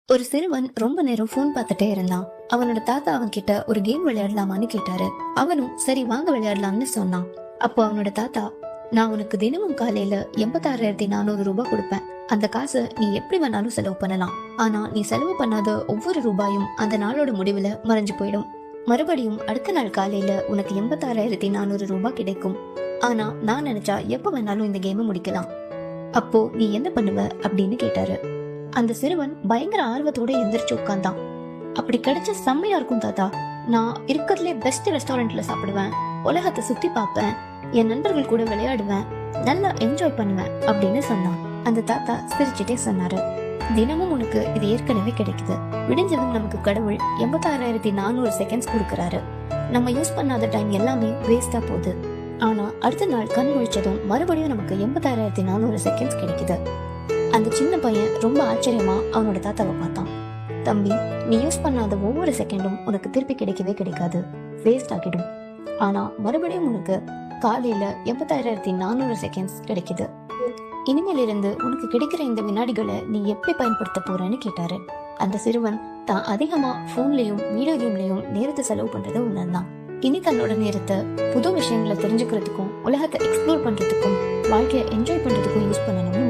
ஒரு சிறுவன் ரொம்ப நேரம் போன் பார்த்துட்டே இருந்தான். அவனோட தாத்தா அவன் கிட்ட ஒரு கேம் விளையாடலாமான்னு கேட்டாரு. அவனும் சரி வாங்க விளையாடலாம்னு சொன்னான். அப்போ அவனோட தாத்தா, நான் உனக்கு தினமும் காலையில 86,400 ரூபாய் கொடுப்பேன். அந்த காசை நீ எப்படி வேணாலும் செலவு பண்ணலாம். ஆனா நீ செலவு பண்ணாத ஒவ்வொரு ரூபாயும் அந்த நாளோட முடிவுல மறைஞ்சு போயிடும். மறுபடியும் அடுத்த நாள் காலையில உனக்கு 86,400 ரூபாய் கிடைக்கும். ஆனா நான் நினைச்சா எப்ப வேணாலும் இந்த கேமை முடிக்கலாம். அப்போ நீ என்ன பண்ணுவ அப்படின்னு கேட்டாரு. அந்த சிறுவன் பயங்கர ஆர்வத்தோட எந்திரிச்சு உட்கார்ந்தான். அப்படி கிடைச்ச செம்மையா இருக்கும் தாத்தா. நான் இருக்கிறதுலே பெஸ்ட் ரெஸ்டாரண்ட்ல சாப்பிடுவேன், உலகத்தை சுத்தி பார்ப்பேன், என் நண்பர்கள் கூட விளையாடுவேன், நல்லா என்ஜாய் பண்ணுவேன் அப்படின்னு சொன்னான். அந்த தாத்தா சிரிச்சுட்டே சொன்னாரு, தினமும் உனக்கு இது ஏற்கனவே கிடைக்குது. விடிஞ்சதும் நமக்கு கடவுள் 86,400 செகண்ட்ஸ் கொடுக்கறாரு. நம்ம யூஸ் பண்ணாத டைம் எல்லாமே வேஸ்டா போகுது. ஆனா அடுத்த நாள் கண் முழிச்சதும் மறுபடியும் நமக்கு 86,400 செகண்ட்ஸ் கிடைக்குது. அந்த சின்ன பையன் ரொம்ப ஆச்சரியமா அவனோட தாத்தாவை பார்த்தான். தம்பி, நீ யூஸ் பண்ணாத ஒவ்வொரு செகண்டும் உனக்கு திருப்பி கிடைக்கவே கிடைக்காது, வேஸ்ட் ஆகிடும். ஆனா மறுபடியும் உனக்கு காலையில 86,400 செகண்ட்ஸ் கிடைக்குது. இனிமேல இருந்து உனக்கு கிடைக்கிற இந்த வினாடிகளை நீ எப்படி பயன்படுத்த போறன்னு கேட்டாரு. அந்த சிறுவன் தான் அதிகமா போன்லயும் வீடியோ கேம்லயும் நேரத்தை செலவு பண்றதை உணர்ந்தான். இனி தன்னோட நேரத்தை புது விஷயங்களை தெரிஞ்சுக்கிறதுக்கும் உலகத்தை எக்ஸ்ப்ளோர் பண்றதுக்கும் வாழ்க்கையை என்ஜாய் பண்றதுக்கும் யூஸ் பண்ணணும்னு